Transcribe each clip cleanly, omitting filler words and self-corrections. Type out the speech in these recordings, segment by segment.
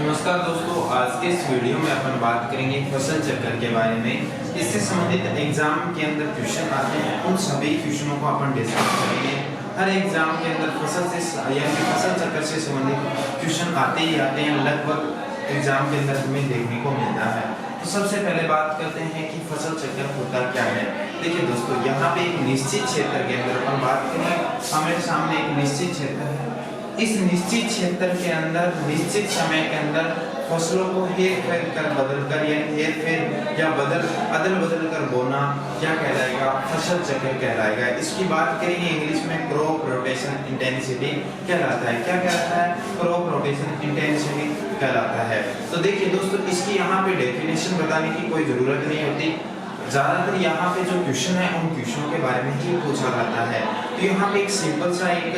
नमस्कार दोस्तों, आज के इस वीडियो में अपन बात करेंगे फसल चक्र के बारे में। इससे संबंधित एग्जाम के अंदर क्वेश्चन आते हैं, उन सभी क्वेश्चनों को अपन डिस्कस करेंगे। हर एग्जाम के अंदर फसल चक्र से संबंधित क्वेश्चन आते ही आते हैं, लगभग एग्जाम के अंदर हमें देखने को मिलता है। तो सबसे पहले बात करते हैं कि फसल चक्र होता क्या है। देखिए दोस्तों, यहाँ पे एक निश्चित क्षेत्र के अंदर अपन बात करें, हमारे सामने एक निश्चित क्षेत्र है। इस निश्चित क्षेत्र के अंदर निश्चित समय के अंदर फसलों को हेर-फेर कर बदलकर या हेर-फेर या अदल बदल कर बोना क्या कहलाएगा? फसल चक्र कहलाएगा। इसकी बात करेंगे इंग्लिश में क्रॉप रोटेशन इंटेंसिटी कहलाता है। क्या कहलाता है? क्रॉप रोटेशन इंटेंसिटी कहलाता है। तो देखिए दोस्तों, इसकी यहाँ पे डेफिनेशन बताने की कोई जरूरत नहीं होती। ज्यादातर यहाँ पे जो क्वेश्चन है उन क्वेश्चनों के बारे में ही पूछा जाता है। तो यहाँ पे एक सिंपल सा एक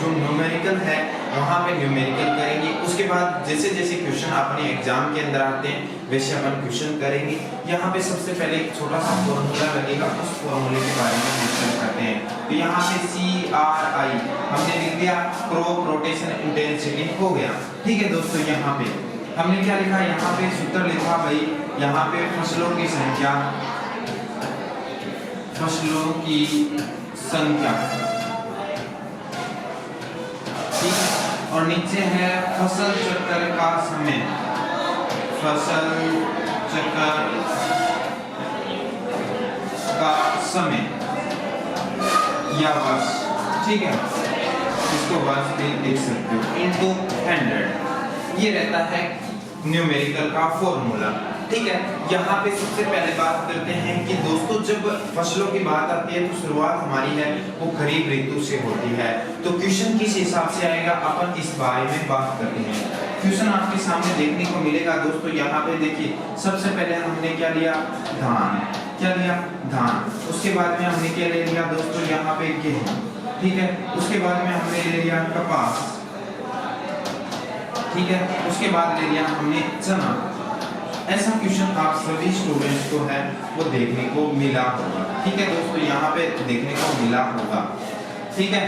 जो न्यूमेरिकल है वहाँ पे न्यूमेरिकल करेंगे। उसके बाद जैसे जैसे क्वेश्चन अपने एग्जाम के अंदर आते हैं वैसे अपन क्वेश्चन करेंगे। यहाँ पे सबसे पहले एक छोटा सा फॉर्मूला लगेगा, उस फॉर्मूले के बारे में डिस्कस करते हैं। तो यहाँ पे CRI हमने लिख दिया, क्रॉप रोटेशन इंटेंसिटी हो गया। ठीक है दोस्तों, यहाँ पे हमने क्या लिखा? यहाँ पे सूत्र लिखा भाई, यहाँ पे फसलों की संख्या ठीक, और नीचे है फसल चक्र का समय, फसल चक्र का समय या वर्ष। ठीक है, इसको वर्ष भी लिख सकते हो, इनटू 100। ये रहता है न्यूमेरिकल का फॉर्मूला। ठीक है, यहाँ पे सबसे पहले बात करते हैं कि दोस्तों जब फसलों की बात आती है तो शुरुआत हमारी है वो खरीफ ऋतु से होती है। तो क्वेश्चन किस हिसाब से आएगा अपन इस बारे में बात करते हैं। क्वेश्चन आपके सामने देखने को मिलेगा दोस्तों। यहाँ पे देखिए, सबसे पहले हमने क्या लिया? धान। क्या लिया? धान। उसके बाद में हमने क्या ले लिया दोस्तों? यहाँ पे गेहूं। ठीक है, उसके बाद में हमने ले लिया कपास। ठीक है, उसके बाद ले लिया हमने चना। ऐसा क्वेश्चन आप सभी स्टूडेंट्स को है वो देखने को मिला होगा। ठीक है दोस्तों, यहाँ पे देखने को मिला होगा। ठीक है,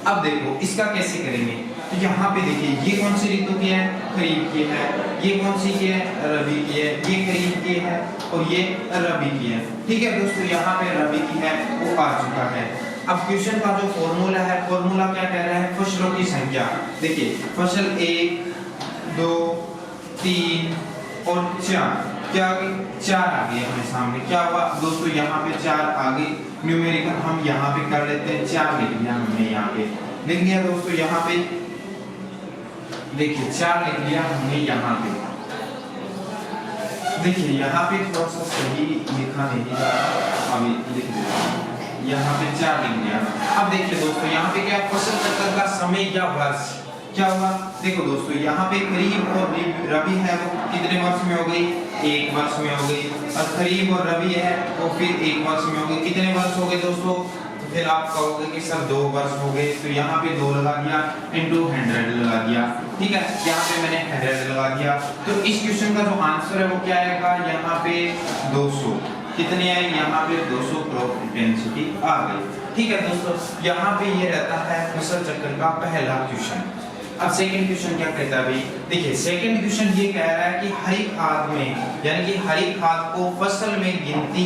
अब देखो इसका कैसे करेंगे। तो यहाँ पे देखिए, ये कौन सी ऋतु की है? खरीफ की है। ये कौन सी की है? रबी की है। ये खरीफ की है और ये रबी की है। ठीक है दोस्तों, यहाँ पे रबी की है वो आ चुका है। अब क्वेश्चन का जो फॉर्मूला है, फॉर्मूला क्या कह रहा है? फसलों की संख्या। देखिए, फसल 1, 2, 3 और 4। क्या आ गई? 4 आ गई हमारे सामने। क्या हुआ दोस्तों? यहाँ पे 4 आ गई। न्यूमेरिकल हम यहाँ पे कर लेते हैं, 4 लिख लिया हमने। यहाँ पे लिख लिया दोस्तों। यहाँ पे देखिए 4 लिख लिया हमने। यहाँ पे देखिए, यहाँ पे थोड़ा सा सही लिखा नहीं था, अभी लिख दिया। यहाँ पे 4 लिख दिया। अब देखिए दोस्तों, यहाँ पे क्या फसल चक्र का समय या वर्ष क्या हुआ? देखो दोस्तों, यहाँ पे खरीफ और रबी है वो कितने वर्ष में हो गई? 1 वर्ष में हो गई। और खरीफ और रबी है वो फिर 1 वर्ष में हो गई। कितने वर्ष हो गए दोस्तों? तो फिर आप कहोगे कि सर 2 वर्ष हो गए। तो यहाँ पे 2 लगा दिया, इनटू 100 लगा दिया। ठीक है, यहाँ पे मैंने 100 लगा दिया। तो इस क्वेश्चन का जो आंसर है वो क्या आएगा? यहाँ पे 200। कितनी आई? यहाँ पे 200 क्रॉप इंटेंसिटी आ गई। ठीक है दोस्तों, यहाँ पे ये रहता है फसल चक्र का पहला क्वेश्चन। अब सेकंड क्वेश्चन क्या कहता है भाई? देखिए, सेकंड क्वेश्चन ये कह रहा है कि हरी खाद में, यानी कि हरी खाद को फसल में गिनती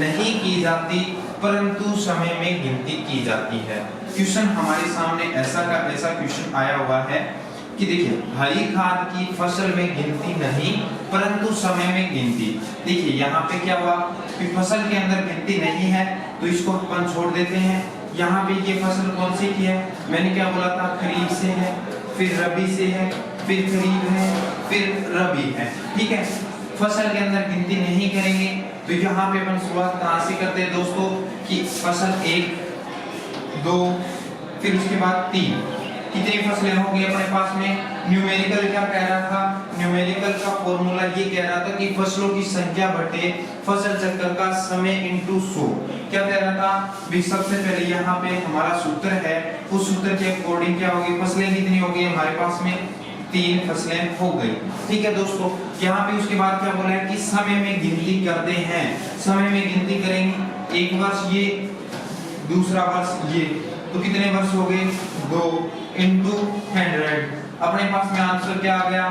नहीं की जाती परंतु समय में गिनती की जाती है। क्वेश्चन हमारे सामने ऐसा क्वेश्चन आया हुआ है कि देखिए, हरी खाद की फसल में गिनती नहीं परंतु समय में गिनती। देखिए यहाँ पे क्या हुआ कि फसल के अंदर गिनती नहीं है तो इसको अपन छोड़ देते हैं। यहाँ पे ये फसल कौन सी की है? मैंने क्या बोला था? खरीफ से है, फिर रबी से है, फिर खरीफ है, फिर रबी है। ठीक है, फसल के अंदर गिनती नहीं करेंगे तो यहाँ पे अपन शुरुआत कहाँ से करते हैं दोस्तों कि फसल 1, 2, फिर उसके बाद 3। कितनी फसलें होंगी अपने पास में? न्यूमेरिकल क्या कह रहा था? न्यूमेरिकल का फॉर्मूला ये कह रहा था कि फसलों की संख्या बटे फसल चक्र का समय इनटू 100। क्या कह रहा था? भी सबसे पहले यहाँ पे हमारा सूत्र है, उस सूत्र के अकॉर्डिंग क्या होगी? फसलें कितनी हो गई हमारे पास में? 3 फसलें हो गई। ठीक है दोस्तों, यहाँ पे उसके बाद क्या बोला है कि समय में गिनती करते हैं। समय में गिनती करेंगे, 1 वर्ष ये, दूसरा वर्ष ये, तो कितने वर्ष हो गए? 2 × 100। अपने पास में आंसर क्या आ गया?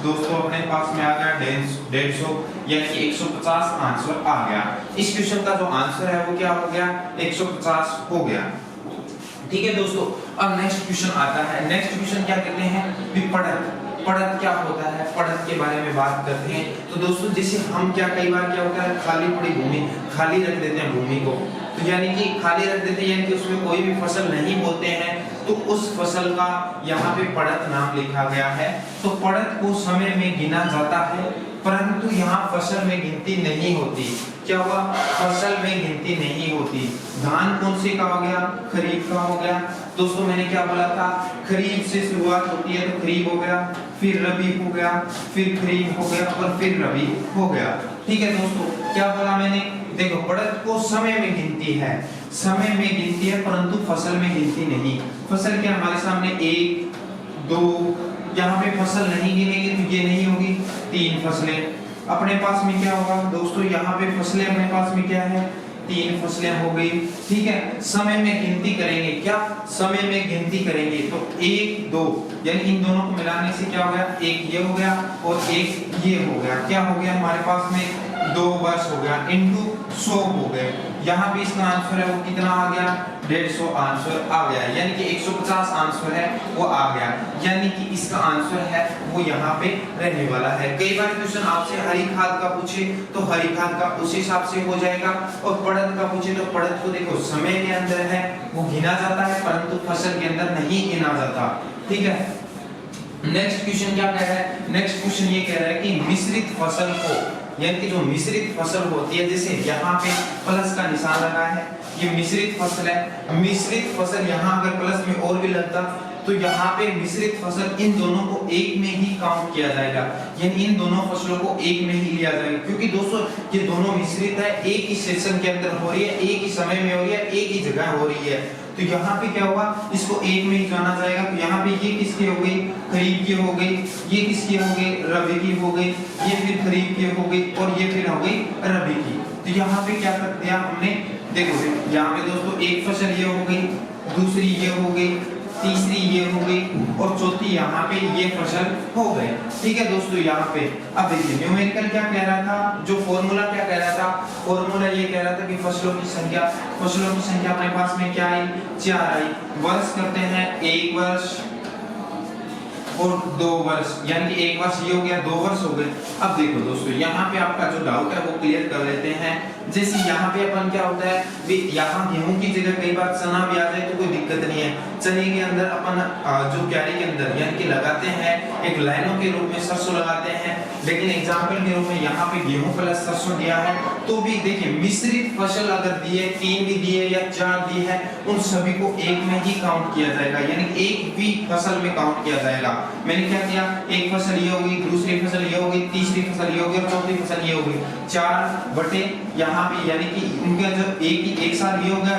दोस्तों अपने पास में आ गया 150 यानी कि 150 आंसर आ गया। इस क्वेश्चन का जो आंसर है वो क्या हो गया, 150 हो गया। ठीक है दोस्तों, अब नेक्स्ट क्वेश्चन आता है। नेक्स्ट क्वेश्चन क्या कहते हैं, विपणत। पढ़त क्या होता है, पढ़त के बारे में बात करते हैं। तो दोस्तों जैसे हम क्या कई बार क्या होता है, खाली पड़ी भूमि खाली रख देते हैं भूमि को, तो यानी कि खाली रख देते हैं यानी कि उसमें कोई भी फसल नहीं बोते हैं, तो उस फसल का यहाँ पे पढ़त नाम लिखा गया है। तो पढ़त को समय में गिना जाता है, परंतु यहाँ फसल में गिनती नहीं होती। क्या हुआ, फसल में गिनती नहीं होती। धान कौन से का हो गया, खरीफ का हो गया। दोस्तों मैंने क्या बोला था, खरीफ से शुरुआत होती है तो खरीफ हो गया, फिर रबी हो गया, फिर खरीफ हो गया और फिर रबी हो गया। ठीक है दोस्तों, क्या बोला मैंने, देखो पढ़त को समय में गिनती है, समय में गिनती है परंतु फसल में गिनती नहीं। फसल क्या हमारे सामने 1 2, यहाँ पे फसल नहीं गिनेगी तो ये नहीं होगी, 3 फसलें। अपने पास में क्या होगा दोस्तों, यहाँ पे फसलें अपने पास में क्या है, 3 फसलें हो गई। ठीक है, समय में गिनती करेंगे, क्या समय में गिनती करेंगे तो 1 2 यानी इन दोनों को मिलाने से क्या हो गया, 1 ये हो गया और 1 ये हो गया। क्या हो गया हमारे पास में 2 वर्ष हो गया इनटू 100 हो गए। यहाँ पे इसका आंसर है वो कितना आ गया, 150 आंसर आ गया, यानी कि 150 आंसर है वो आ गया, यानी कि इसका आंसर है वो यहाँ पे रहने वाला है। कई बार क्वेश्चन आपसे हरी खाद का पूछे तो हरी खाद का उस हिसाब से हो जाएगा, और पढ़त का पूछे तो पढ़त को देखो समय के अंदर है वो गिना जाता है परंतु फसल के अंदर नहीं गिना जाता। ठीक है, नेक्स्ट क्वेश्चन क्या कह रहा है, नेक्स्ट क्वेश्चन ये कह रहा है कि मिश्रित फसल को, यानी कि जो मिश्रित फसल होती है, जैसे यहाँ पे प्लस का निशान लगा है, ये मिश्रित फसल है। मिश्रित फसल यहाँ अगर प्लस में और भी लगता तो यहाँ पे मिश्रित फसल इन दोनों को एक में ही काउंट किया जाएगा, यानी इन दोनों फसलों को एक में ही लिया जाएगा, क्योंकि दोस्तों ये दोनों मिश्रित है, एक ही सेशन के अंदर हो रही है, एक ही समय में हो रही है, एक ही जगह हो रही है। तो यहाँ पे क्या होगा, इसको एक में ही जाना जाएगा। तो यहाँ पे ये किसकी हो गई, खरीफ की हो गई, ये किसकी हो गई, रबी की हो गई, ये फिर खरीफ की हो गई और ये फिर हो गई रबी की। तो यहाँ पे क्या कर दिया हमने, देखो यहाँ पे दोस्तों एक फसल ये हो गई, दूसरी ये हो गई, तीसरी ये हो गई और चौथी यहाँ पे ये फसल हो गए। ठीक है दोस्तों, यहाँ पे अब देखिए न्यूमेरिकल क्या कह रहा था, जो फॉर्मूला क्या कह रहा था, फॉर्मूला ये कह रहा था कि फसलों की संख्या अपने पास में क्या आई, 4 आई। वर्ष करते हैं 1 वर्ष और 2 वर्ष, यानी कि 1 वर्ष ये हो गया, 2 वर्ष हो गए। अब देखो दोस्तों यहाँ पे आपका जो डाउट है वो क्लियर कर लेते हैं। जैसे यहाँ पे अपन क्या होता है, यहाँ गेहूं की जगह कई बार चना भी आ जाए तो कोई दिक्कत नहीं है। चने के अंदर अपन जो क्यारी के अंदर यानी कि लगाते हैं, एक लाइनों के रूप में सरसों लगाते हैं, लेकिन एग्जाम्पल के रूप में यहाँ पे गेहूं प्लस सरसों दिया है, तो भी देखिए मिश्रित फसल अगर दिए, 3 भी दिए या 4 दिए है, उन सभी को एक में ही काउंट किया जाएगा, यानी एक भी फसल में काउंट किया जाएगा। मैंने क्या किया, एक फसल ये होगी, दूसरी फसल ये होगी, तीसरी फसल ये होगी और चौथी फसल ये होगी, 4 बटे यहाँ पे, यानी कि उनका जो एक साथ ये हो गया,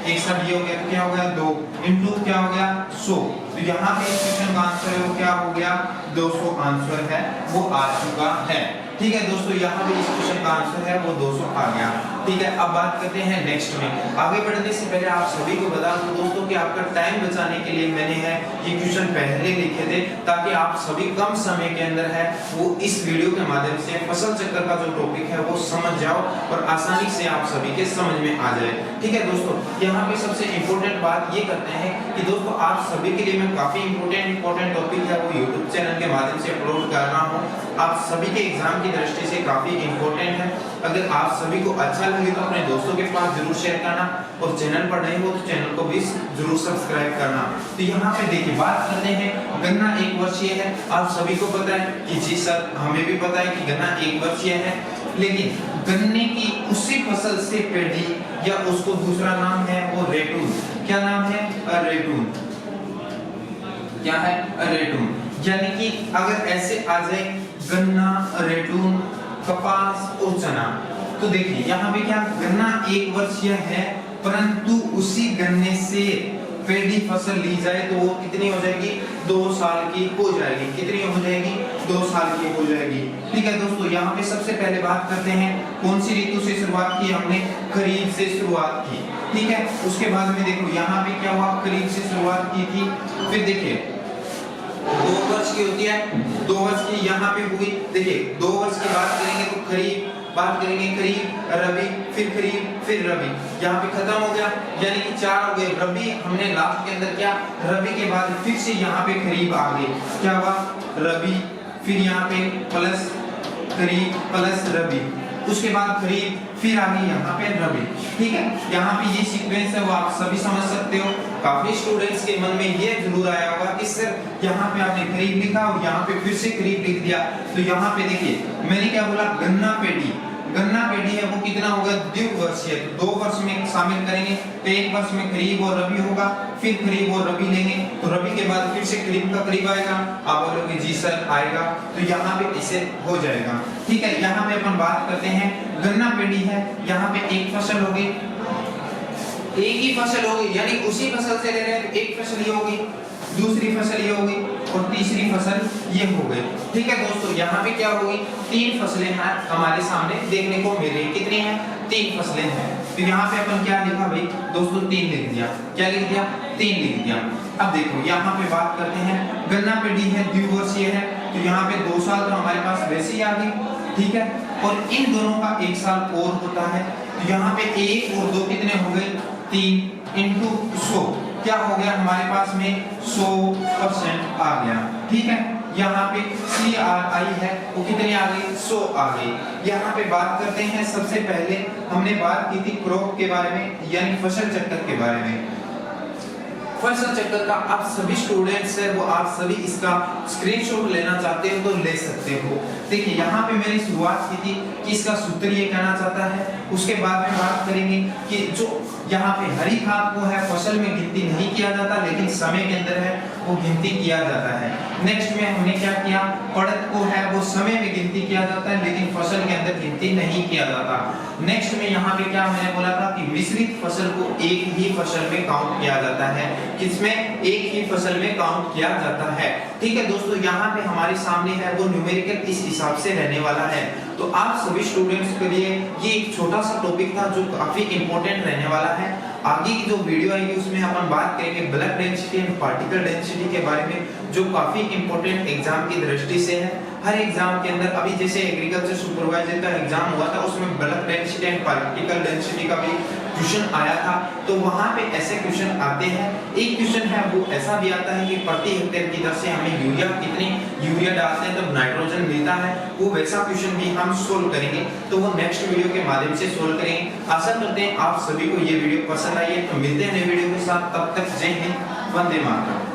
एक साथ ये हो गया, तो क्या हो गया 2 इनटू क्या हो गया 100। तो यहाँ पे इस क्वेश्चन का आंसर है वो क्या हो गया, 200 आंसर है वो आ चुका है। ठीक है दोस्तों, यहाँ पे इस क्वेश्चन का आंसर है वो 200 आ गया। ठीक है, अब बात करते हैं नेक्स्ट में। आगे बढ़ने से पहले आप सभी को बता दूं दोस्तों कि आपका टाइम बचाने के लिए मैंने है ये क्वेश्चन पहले लिखे थे, ताकि आप सभी कम समय के अंदर है वो इस वीडियो के माध्यम से फसल चक्र का जो टॉपिक है वो समझ जाओ और आसानी से आप सभी के समझ में आ जाए। ठीक है दोस्तों, यहाँ पे सबसे इम्पोर्टेंट बात ये करते हैं कि दोस्तों आप सभी के लिए मैं काफी इम्पोर्टेंट टॉपिक है वो यूट्यूब चैनल के माध्यम से अपलोड कर रहा हूँ। आप सभी के एग्जाम की दृष्टि से काफी इम्पोर्टेंट है। अगर आप सभी को अच्छा लगे तो अपने दोस्तों के पास जरूर शेयर करना, और चैनल पर नए हो तो चैनल को भी जरूर सब्सक्राइब करना। तो यहाँ पे देखिए बात करते हैं, गन्ना 1 वर्षीय है। आप सभी को पता है कि जी सर हमें भी पता है कि गन्ना 1 वर्षीय है, लेकिन गन्ने की उसी फसल से पेढ़ी या उसको दूसरा नाम है वो रेटून। क्या नाम है, रेटून। क्या है, रेटून। यानी कि अगर ऐसे आ जाए गन्ना, रेटून, कपास और चना, तो देखिए यहाँ पे क्या, गन्ना 1 वर्षीय है परंतु उसी गन्ने से पेढ़ी फसल ली जाए तो वो कितनी हो जाएगी, 2 साल की हो जाएगी। कितनी हो जाएगी, 2 साल की हो जाएगी। ठीक है दोस्तों, यहाँ पे सबसे पहले बात करते हैं कौन सी ऋतु से शुरुआत की, हमने खरीफ से शुरुआत की। ठीक है, उसके बाद में देखो यहाँ पे क्या हुआ, खरीफ से शुरुआत की थी। फिर देखिए 2 वर्ष की होती है, 2 वर्ष की यहाँ पे हुई। देखिए 2 वर्ष की बात करेंगे तो खरीफ, बात करेंगे खरीफ, रबी, फिर खरीफ, फिर रबी, यहाँ पे खत्म हो गया, यानी कि 4 हो गए। रबी हमने लास्ट के अंदर क्या, रबी के बाद फिर से यहाँ पे खरीफ आ गए, क्या हुआ, रबी, फिर यहाँ पे प्लस खरीफ प्लस रबी, उसके बाद खरीफ, फिर आ गई यहाँ पे रबी। ठीक है, यहाँ पे ये सीक्वेंस है वो आप सभी समझ सकते हो। काफी स्टूडेंट्स के मन में ये जरूर आया होगा कि सर यहाँ पे आपने खरीफ लिखा और यहाँ पे फिर से खरीफ लिख दिया। तो यहाँ पे देखिए मैंने क्या बोला, गन्ना पेटी, गन्ना पेटी है वो कितना होगा, द्विवर्षीय, 2 वर्ष में शामिल करेंगे तो 1 वर्ष में खरीफ और रबी होगा, फिर खरीफ और रबी लेंगे तो रबी के बाद फिर से खरीफ का खरीफ आएगा। आप बोलोगे जी सर आएगा, तो यहाँ पे इसे हो जाएगा। ठीक है, यहाँ पे अपन बात करते हैं, गन्ना पेटी है, यहाँ पे एक फसल होगी, एक ही फसल होगी, यानी उसी फसल से ले रहे हैं, एक फसल ये होगी, दूसरी फसल ये होगी और तीसरी फसल ये हो गई। ठीक है दोस्तों, यहाँ पे क्या होगी, 3 फसलें हैं हमारे सामने देखने को मिल रही। कितनी हैं, 3 फसलें हैं। तो यहाँ पे अपन क्या लिखा भाई दोस्तों, 3 लिख दिया। क्या लिख दिया, 3 लिख दिया। अब देखो यहाँ पे बात करते हैं, गन्ना पेटी है, द्विवर्षीय है, तो यहाँ पे 2 साल तो हमारे पास वैसे ही आ गई। ठीक है, और इन दोनों का 1 साल और होता है, तो यहाँ पे 1 और 2 कितने हो गए, 3 इंटू 100, क्या हो गया हमारे पास में 100% आ गया। ठीक है, यहाँ पे CRI है वो कितनी आ गई, 100 आ गई। यहाँ पे बात करते हैं, सबसे पहले हमने बात की थी क्रॉप के बारे में, यानी फसल चक्कर के बारे में। फसल चक्कर का आप सभी स्टूडेंट्स है वो आप सभी इसका स्क्रीनशॉट लेना चाहते हो तो ले सकते हो। देखिए यहाँ पे मैंने शुरुआत की थी कि इसका सूत्र ये कहना चाहता है, उसके बाद में बात करेंगे कि जो यहाँ पे हरी खाद को है फसल में गिनती नहीं किया जाता, लेकिन समय के अंदर है वो गिनती किया जाता है। नेक्स्ट में हमने क्या किया, पड़त को है वो समय में गिनती किया जाता है, लेकिन फसल के अंदर गिनती नहीं किया जाता। नेक्स्ट में यहाँ पे क्या मैंने बोला था कि मिश्रित फसल को एक ही फसल में काउंट किया जाता है, किसमें, एक ही फसल में काउंट किया जाता है। ठीक है दोस्तों, यहाँ पे हमारे सामने है वो न्यूमेरिकल इस हिसाब से रहने वाला है। तो आप सभी स्टूडेंट्स के लिए ये एक छोटा सा टॉपिक था जो काफी इंपॉर्टेंट रहने वाला है। आगे की जो वीडियो आएगी उसमें अपन बात करेंगे blood density and particle density के बारे में, जो काफी इंपॉर्टेंट एग्जाम की दृष्टि से है। हर एग्जाम के अंदर, अभी जैसे एग्रीकल्चर सुपरवाइजर का एग्जाम हुआ था उसमें blood density and particle density का भी क्वेश्चन आया था, तो वहां पे ऐसे क्वेश्चन आते हैं। एक क्वेश्चन है वो ऐसा भी आता है कि प्रति हेक्टेयर की दर से हमें यूरिया कितनी यूरिया डालते हैं तब नाइट्रोजन मिलता है, वो वैसा क्वेश्चन भी हम सोल्व करेंगे, तो वो नेक्स्ट वीडियो के माध्यम से सोल्व करेंगे। आशा करते हैं आप सभी को ये वीडियो पसंद आई है, तो मिलते हैं नए वीडियो के साथ, तब तक जय हिंद, वंदे मातरम।